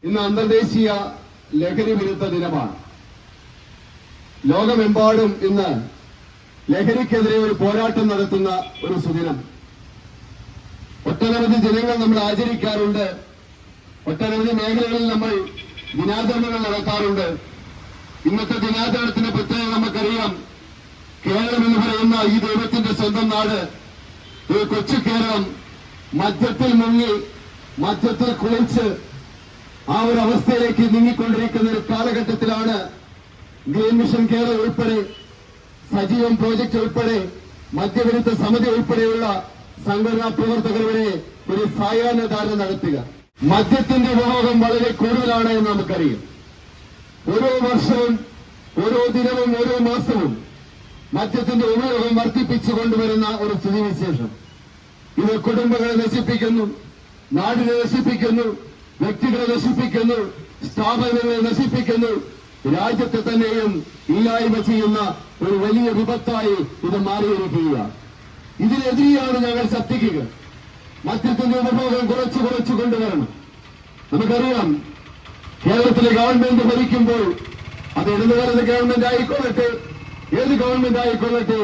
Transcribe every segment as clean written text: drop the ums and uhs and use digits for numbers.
ഇന്ന് അന്തർദേശീയ ലഹരി വിരുദ്ധ ദിനമാണ്. ലോകമെമ്പാടും ഇന്ന് ലഹരിക്കെതിരെ ഒരു പോരാട്ടം നടത്തുന്ന ഒരു സുദിനം. ഒട്ടനവധി ദിനങ്ങൾ നമ്മൾ ആചരിക്കാറുണ്ട്. ഒട്ടനവധി മേഖലകളിൽ നമ്മൾ ദിനാചരണങ്ങൾ നടത്താറുണ്ട്. ഇന്നത്തെ ദിനാചരണത്തിന്റെ പ്രത്യേകത നമുക്കറിയാം. കേരളം എന്ന് പറയുന്ന ഈ ദൈവത്തിന്റെ സ്വന്തം നാട്, ഒരു കൊച്ചു കേരളം മദ്യത്തിൽ മുങ്ങി, മദ്യത്തിൽ കുളിച്ച് ആ ഒരു അവസ്ഥയിലേക്ക് നീങ്ങിക്കൊണ്ടിരിക്കുന്ന ഒരു കാലഘട്ടത്തിലാണ് ഗ്രീൻ മിഷൻ കേരളം ഉൾപ്പെടെ, സജീവം പ്രോജക്ട് ഉൾപ്പെടെ, മദ്യവിരുദ്ധ സമിതി ഉൾപ്പെടെയുള്ള സംഘടനാ പ്രവർത്തകർ വരെ ഒരു സായാഹ്ന ധാരണ നടത്തുക. മദ്യത്തിന്റെ ഉപഭോഗം വളരെ കൂടുതലാണ് എന്ന് നമുക്കറിയാം. ഓരോ വർഷവും, ഓരോ ദിനവും, ഓരോ മാസവും മദ്യത്തിന്റെ ഉപയോഗം വർദ്ധിപ്പിച്ചു കൊണ്ടുവരുന്ന ഒരു സ്ഥിതിവിശേഷം. ഇത് കുടുംബങ്ങളെ നശിപ്പിക്കുന്നു, നാടിനെ നശിപ്പിക്കുന്നു, വ്യക്തികളെ നശിപ്പിക്കുന്നു, സ്ഥാപനങ്ങളെ നശിപ്പിക്കുന്നു, രാജ്യത്തെ തന്നെയും ഇല്ലായ്മ ചെയ്യുന്ന ഒരു വലിയ വിപത്തായി ഇത് മാറിയിരിക്കുകയാണ്. ഇതിനെതിരെയാണ് ഞങ്ങൾ ശബ്ദിക്കുക. മദ്യത്തിന്റെ ഉപഭോഗം കുറച്ചു കൊണ്ടുവരണം. നമുക്കറിയാം, കേരളത്തിലെ ഗവൺമെന്റ് ഭരിക്കുമ്പോൾ അത് ഇടതുകാലത്ത് ഗവൺമെന്റ് ആയിക്കൊള്ളട്ടെ, ഏത് ഗവൺമെന്റ് ആയിക്കൊള്ളട്ടെ,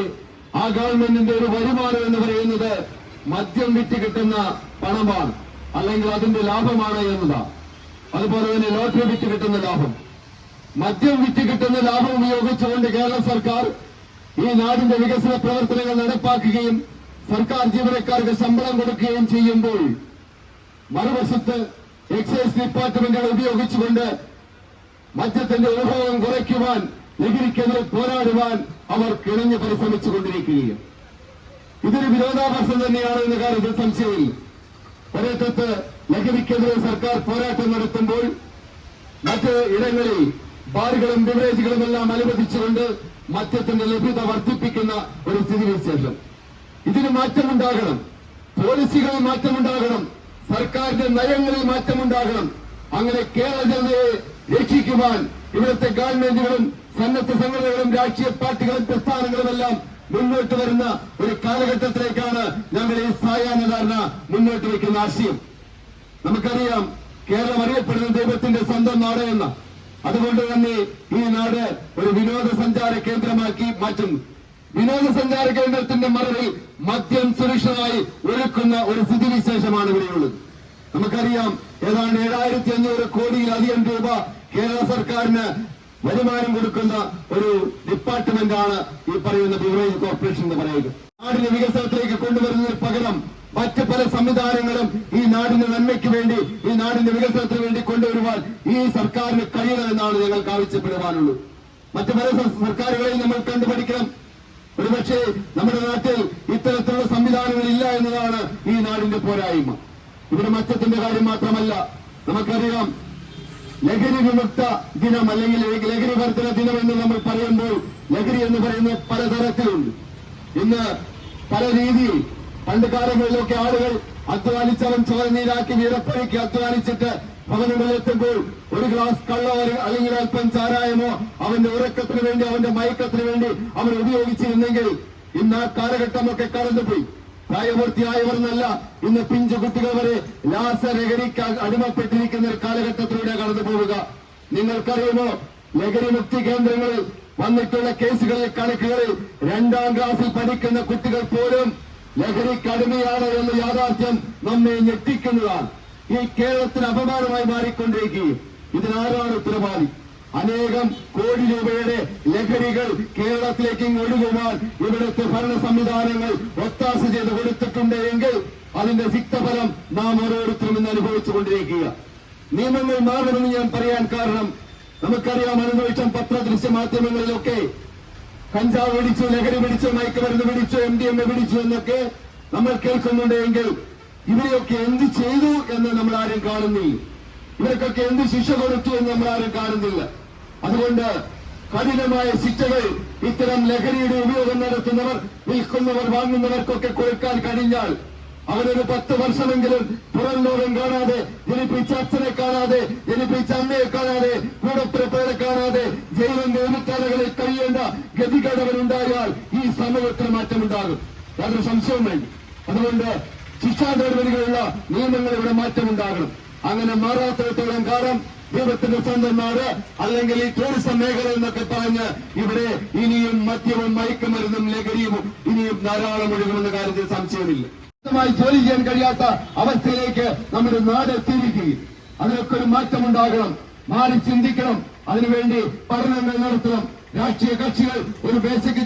ആ ഗവൺമെന്റിന്റെ ഒരു വരുമാനം എന്ന് പറയുന്നത് മദ്യം വിറ്റ് കിട്ടുന്ന പണമാണ്, അല്ലെങ്കിൽ അതിന്റെ ലാഭമാണ് എന്നതാണ്. അതുപോലെ തന്നെ ലോട്ടറി വിറ്റ് കിട്ടുന്ന ലാഭം, മദ്യം വിറ്റ് കിട്ടുന്ന ലാഭം ഉപയോഗിച്ചുകൊണ്ട് കേരള സർക്കാർ ഈ നാടിന്റെ വികസന പ്രവർത്തനങ്ങൾ നടപ്പാക്കുകയും സർക്കാർ ജീവനക്കാർക്ക് ശമ്പളം കൊടുക്കുകയും ചെയ്യുമ്പോൾ, മറുവശത്ത് എക്സൈസ് ഡിപ്പാർട്ട്മെന്റുകൾ ഉപയോഗിച്ചുകൊണ്ട് മദ്യത്തിന്റെ ഉപഭോഗം കുറയ്ക്കുവാൻ, ലഹരിക്കെതിരെ പോരാടുവാൻ അവർ കിണഞ്ഞ് പരിശ്രമിച്ചുകൊണ്ടിരിക്കുകയും, ഇതൊരു വിരോധാഭാസം തന്നെയാണ് എന്ന കാര്യത്തിൽ സംശയമില്ല. ഒരേറ്റത്ത് ലഹരിക്കെതിരെ സർക്കാർ പോരാട്ടം നടത്തുമ്പോൾ, മറ്റ് ഇടങ്ങളിൽ ബാറുകളും ബിവറേജുകളും എല്ലാം അനുവദിച്ചുകൊണ്ട് മദ്യത്തിന്റെ ലഭ്യത വർദ്ധിപ്പിക്കുന്ന ഒരു സ്ഥിതിവിശേഷം. ഇതിന് മാറ്റമുണ്ടാകണം. പോളിസികളിൽ മാറ്റമുണ്ടാകണം. സർക്കാരിന്റെ നയങ്ങളിൽ മാറ്റമുണ്ടാകണം. അങ്ങനെ കേരള ജനതയെ രക്ഷിക്കുവാൻ ഇവിടുത്തെ ഗവൺമെന്റുകളും സന്നദ്ധ സംഘടനകളും രാഷ്ട്രീയ പാർട്ടികളും പ്രസ്ഥാനങ്ങളുമെല്ലാം മുന്നോട്ട് വരുന്ന ഒരു കാലഘട്ടത്തിലേക്കാണ് ഞങ്ങൾ ഈ സായാഹ്ന ധാരണ മുന്നോട്ട് വയ്ക്കുന്ന ആശയം. നമുക്കറിയാം, കേരളം അറിയപ്പെടുന്ന ദൈവത്തിന്റെ സ്വന്തം നാട് എന്ന, അതുകൊണ്ട് തന്നെ ഈ നാട് ഒരു വിനോദസഞ്ചാര കേന്ദ്രമാക്കി മാറ്റുന്നു. വിനോദസഞ്ചാര കേന്ദ്രത്തിന്റെ മറവിൽ മദ്യം സുരക്ഷിതമായി ഒരുക്കുന്ന ഒരു സ്ഥിതിവിശേഷമാണ് ഇവിടെയുള്ളത്. നമുക്കറിയാം, ഏതാണ്ട് 7500 കോടിയിലധികം രൂപ കേരള സർക്കാരിന് വരുമാനം കൊടുക്കുന്ന ഒരു ഡിപ്പാർട്ട്മെന്റാണ് ഈ പറയുന്ന ബിവറേജ് കോർപ്പറേഷൻ എന്ന് പറയുക. നാടിന്റെ വികസനത്തിലേക്ക് കൊണ്ടുവരുന്നതിന് പകരം മറ്റ് പല സംവിധാനങ്ങളും ഈ നാടിന്റെ നന്മയ്ക്ക് വേണ്ടി, ഈ നാടിന്റെ വികസനത്തിന് വേണ്ടി കൊണ്ടുവരുവാൻ ഈ സർക്കാരിന് കഴിയണമെന്നാണ് ഞങ്ങൾക്ക് ആവശ്യപ്പെടുവാനുള്ളൂ. മറ്റു പല സർക്കാരുകളെയും നമ്മൾ കണ്ടുപഠിക്കണം. ഒരുപക്ഷെ നമ്മുടെ നാട്ടിൽ ഇത്തരത്തിലുള്ള സംവിധാനങ്ങളില്ല എന്നതാണ് ഈ നാടിന്റെ പോരായ്മ. ഇവിടെ മദ്യത്തിന്റെ കാര്യം മാത്രമല്ല, നമുക്കറിയാം, ലഹരി വിമുക്ത ദിനം അല്ലെങ്കിൽ ലഹരി വർധന ദിനം എന്ന് നമ്മൾ പറയുമ്പോൾ, ലഹരി എന്ന് പറയുന്നത് പലതരത്തിലുണ്ട്. ഇന്ന് പല രീതിയിൽ, പണ്ട് കാലങ്ങളിലൊക്കെ ആളുകൾ അധ്വാനിച്ചവൻ ചോരനീരാക്കി വീരപ്പണിക്ക് അധ്വാനിച്ചിട്ട് ഭവനങ്ങളിലെത്തുമ്പോൾ ഒരു ഗ്ലാസ് കള്ളോ അല്ലെങ്കിൽ അല്പം ചാരായമോ അവന്റെ ഉറക്കത്തിന് വേണ്ടി, അവന്റെ മയക്കത്തിന് വേണ്ടി അവൻ ഉപയോഗിച്ചിരുന്നെങ്കിൽ ഇന്ന് ആ കാലഘട്ടമൊക്കെ കടന്നുപോയി. പ്രായപൂർത്തിയായവർ എന്നല്ല, ഇന്ന് പിഞ്ചു കുട്ടികൾ വരെ രാസലഹരിക്ക് അടിമപ്പെട്ടിരിക്കുന്ന ഒരു കാലഘട്ടത്തിലൂടെ കടന്നു പോവുക. നിങ്ങൾക്കറിയുമോ, ലഹരി മുക്തി കേന്ദ്രങ്ങളിൽ വന്നിട്ടുള്ള കേസുകളിൽ, കണക്കുകളിൽ 2ാം ക്ലാസ്സിൽ പഠിക്കുന്ന കുട്ടികൾ പോലും ലഹരിക്ക് അടിമയാണ് എന്ന യാഥാർത്ഥ്യം നമ്മെ ഞെട്ടിക്കുന്നതാണ്. ഈ കേരളത്തിന് അപമാനമായി മാറിക്കൊണ്ടിരിക്കുകയും ഇതിനാരാണ് ഉത്തരവാദി? അനേകം കോടി രൂപയുടെ ലഹരികൾ കേരളത്തിലേക്ക് ഒഴുകുവാൻ ഇവിടുത്തെ ഭരണ സംവിധാനങ്ങൾ ഒത്താശ ചെയ്ത് കൊടുത്തിട്ടുണ്ട് എങ്കിൽ അതിന്റെ സിക്തഫലം നാം ഓരോരുത്തരും ഇന്ന് അനുഭവിച്ചുകൊണ്ടിരിക്കുക. നിയമങ്ങൾ മാറണമെന്ന് ഞാൻ പറയാൻ കാരണം, നമുക്കറിയാം, അനുഭവിച്ച പത്രദൃശ്യ മാധ്യമങ്ങളിലൊക്കെ കഞ്ചാവ് പിടിച്ചു, ലഹരി പിടിച്ചു, മയക്കുമരുന്ന് പിടിച്ചു, MDMA പിടിച്ചു എന്നൊക്കെ നമ്മൾ കേൾക്കുന്നുണ്ട്. എങ്കിൽ ഇവരെയൊക്കെ എന്ത് ചെയ്തു എന്ന് നമ്മൾ ആരും കാണുന്നില്ല. ഇവർക്കൊക്കെ എന്ത് ശിക്ഷ കൊടുത്തു എന്ന് നമ്മൾ ആരും കാണുന്നില്ല. അതുകൊണ്ട് കഠിനമായ ശിക്ഷകൾ ഇത്തരം ലഹരിയുടെ ഉപയോഗം നടത്തുന്നവർ, വിൽക്കുന്നവർ, വാങ്ങുന്നവർക്കൊക്കെ കൊടുക്കാൻ കഴിഞ്ഞാൽ അവരൊരു 10 വർഷമെങ്കിലും പുറം ലോകം കാണാതെ, ജനിപ്പിച്ച അച്ഛനെ കാണാതെ, ജനിപ്പിച്ച അമ്മയെ കാണാതെ, കൂടപ്പിറപ്പുകളെ കാണാതെ ജയിലിന്റെ ഉരുത്തലകളിൽ കഴിയേണ്ട ഗതികേടവനുണ്ടായാൽ ഈ സമൂഹത്തിന് മാറ്റമുണ്ടാകും. യാതൊരു സംശയവും വേണ്ടി. അതുകൊണ്ട് ശിക്ഷാ നടപടികളുള്ള നിയമങ്ങൾ ഇവിടെ മാറ്റമുണ്ടാകണം. അങ്ങനെ മാറാത്തിടത്തോളം കാലം ദൈവത്തിന്റെ സ്വന്തം നാട് അല്ലെങ്കിൽ ഈ ടൂറിസം മേഖല എന്നൊക്കെ പറഞ്ഞ് ഇവിടെ ഇനിയും മദ്യവും മയക്കുമരുന്നും ലഹരിയും ഇനിയും ധാരാളം ഒഴുകുമെന്ന കാര്യത്തിൽ സംശയമില്ല. സ്വന്തമായി ജോലി ചെയ്യാൻ കഴിയാത്ത അവസ്ഥയിലേക്ക് നമ്മുടെ നാട് എത്തിയിരിക്കുകയും അതിനൊക്കെ ഒരു മാറ്റമുണ്ടാകണം. മാറി ചിന്തിക്കണം. അതിനുവേണ്ടി പഠനങ്ങൾ നടത്തണം. രാഷ്ട്രീയ കക്ഷികൾ ഒരു ബേസിക്